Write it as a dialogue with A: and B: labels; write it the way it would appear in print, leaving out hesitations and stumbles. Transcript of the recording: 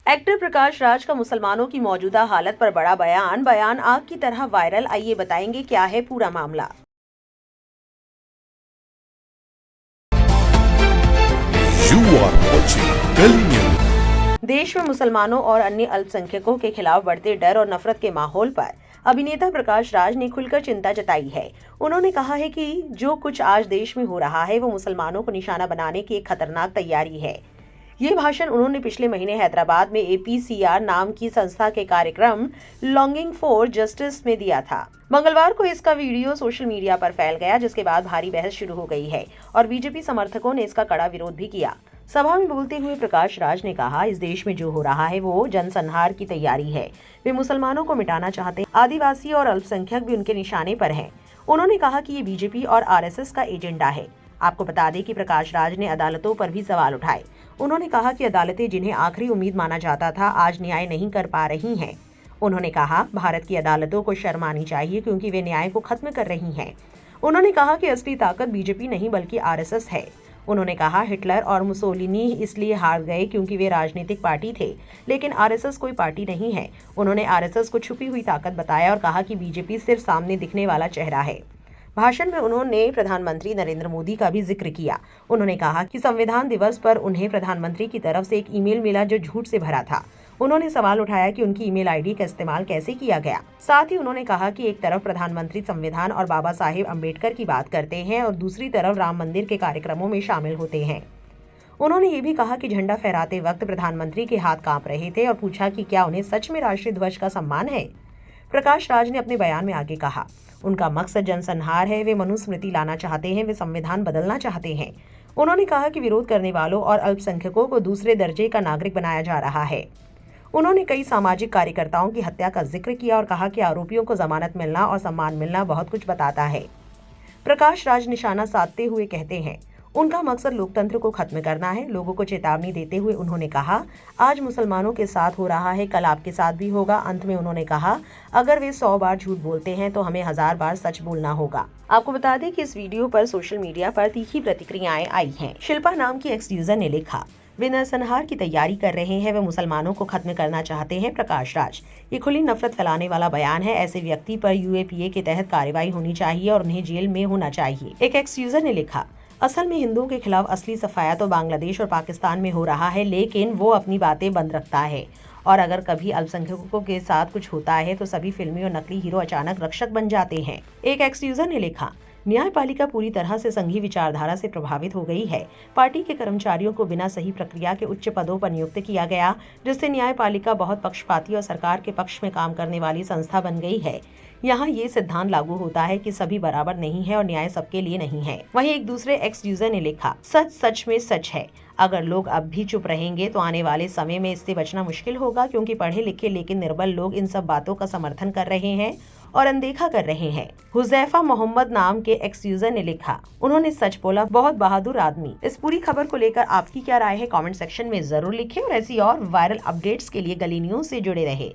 A: Actor Prakash Raj का मुसलमानों की मौजूदा हालत पर बड़ा बयान आग की तरह वायरल। आइए बताएंगे क्या है पूरा मामला। देश में मुसलमानों और अन्य अल्पसंख्यकों के खिलाफ बढ़ते डर और नफरत के माहौल पर अभिनेता प्रकाश राज ने खुलकर चिंता जताई है। उन्होंने कहा है कि जो कुछ आज देश में हो रहा है वो मुसलमानों को निशाना बनाने की एक खतरनाक तैयारी है। ये भाषण उन्होंने पिछले महीने हैदराबाद में APCR नाम की संस्था के कार्यक्रम लॉन्गिंग फॉर जस्टिस में दिया था। मंगलवार को इसका वीडियो सोशल मीडिया पर फैल गया, जिसके बाद भारी बहस शुरू हो गई है और बीजेपी समर्थकों ने इसका कड़ा विरोध भी किया। सभा में बोलते हुए प्रकाश राज ने कहा, इस देश में जो हो रहा है वो जनसंहार की तैयारी है। वे मुसलमानों को मिटाना चाहते हैं। आदिवासी और अल्पसंख्यक भी उनके निशाने पर हैं। उन्होंने कहा कि ये बीजेपी और RSS का एजेंडा है। आपको बता दें कि प्रकाश राज ने अदालतों पर भी सवाल उठाए। उन्होंने कहा कि अदालतें जिन्हें आखिरी उम्मीद माना जाता था आज न्याय नहीं कर पा रही हैं। उन्होंने कहा, भारत की अदालतों को शर्म आनी चाहिए क्योंकि वे न्याय को खत्म कर रही हैं। उन्होंने कहा कि असली ताकत बीजेपी नहीं बल्कि RSS है। उन्होंने कहा, हिटलर और मुसोलिनी इसलिए हार गए क्योंकि वे राजनीतिक पार्टी थे, लेकिन RSS कोई पार्टी नहीं है। उन्होंने RSS को छुपी हुई ताकत बताया और कहा कि बीजेपी सिर्फ सामने दिखने वाला चेहरा है। भाषण में उन्होंने प्रधानमंत्री नरेंद्र मोदी का भी जिक्र किया। उन्होंने कहा कि संविधान दिवस पर उन्हें प्रधानमंत्री की तरफ से एक ईमेल मिला जो झूठ से भरा था। उन्होंने सवाल उठाया कि उनकी ईमेल आईडी का इस्तेमाल कैसे किया गया। साथ ही उन्होंने कहा कि एक तरफ प्रधानमंत्री संविधान और बाबा साहेब अम्बेडकर की बात करते हैं और दूसरी तरफ राम मंदिर के कार्यक्रमों में शामिल होते हैं। उन्होंने ये भी कहा कि झंडा फहराते वक्त प्रधानमंत्री के हाथ कांप रहे थे और पूछा कि क्या उन्हें सच में राष्ट्रीय ध्वज का सम्मान है। प्रकाश राज ने अपने बयान में आगे कहा, उनका मकसद जनसंहार है। वे मनुस्मृति लाना चाहते हैं, वे संविधान बदलना चाहते हैं। उन्होंने कहा कि विरोध करने वालों और अल्पसंख्यकों को दूसरे दर्जे का नागरिक बनाया जा रहा है। उन्होंने कई सामाजिक कार्यकर्ताओं की हत्या का जिक्र किया और कहा कि आरोपियों को जमानत मिलना और सम्मान मिलना बहुत कुछ बताता है। प्रकाश राज निशाना साधते हुए कहते हैं, उनका मकसद लोकतंत्र को खत्म करना है। लोगों को चेतावनी देते हुए उन्होंने कहा, आज मुसलमानों के साथ हो रहा है, कल आपके साथ भी होगा। अंत में उन्होंने कहा, अगर वे 100 बार झूठ बोलते हैं तो हमें 1000 बार सच बोलना होगा। आपको बता दें कि इस वीडियो पर सोशल मीडिया पर तीखी प्रतिक्रियाएं आई हैं। शिल्पा नाम की एक्स यूजर ने लिखा, वे नरसंहार की तैयारी कर रहे हैं, वे मुसलमानों को खत्म करना चाहते हैं। प्रकाश राज, ये खुली नफरत फैलाने वाला बयान है। ऐसे व्यक्ति पर UAPA के तहत कार्रवाई होनी चाहिए और उन्हें जेल में होना चाहिए। एक एक्स यूजर ने लिखा, असल में हिंदुओं के खिलाफ असली सफाया तो बांग्लादेश और पाकिस्तान में हो रहा है, लेकिन वो अपनी बातें बंद रखता है। और अगर कभी अल्पसंख्यकों के साथ कुछ होता है तो सभी फिल्मी और नकली हीरो अचानक रक्षक बन जाते हैं। एक एक्स यूजर ने लिखा, न्यायपालिका पूरी तरह से संघीय विचारधारा से प्रभावित हो गई है। पार्टी के कर्मचारियों को बिना सही प्रक्रिया के उच्च पदों पर नियुक्त किया गया, जिससे न्यायपालिका बहुत पक्षपाती और सरकार के पक्ष में काम करने वाली संस्था बन गई है। यहाँ ये सिद्धांत लागू होता है कि सभी बराबर नहीं है और न्याय सबके लिए नहीं है। वहीं एक दूसरे एक्स यूजर ने लिखा, सच सच में सच है। अगर लोग अब भी चुप रहेंगे तो आने वाले समय में इससे बचना मुश्किल होगा, क्योंकि पढ़े लिखे लेकिन निर्बल लोग इन सब बातों का समर्थन कर रहे हैं और अनदेखा कर रहे हैं। हुजैफा मोहम्मद नाम के एक्स यूजर ने लिखा, उन्होंने सच बोला, बहुत बहादुर आदमी। इस पूरी खबर को लेकर आपकी क्या राय है, कमेंट सेक्शन में जरूर लिखें और ऐसी और वायरल अपडेट्स के लिए गली न्यूज से जुड़े रहे।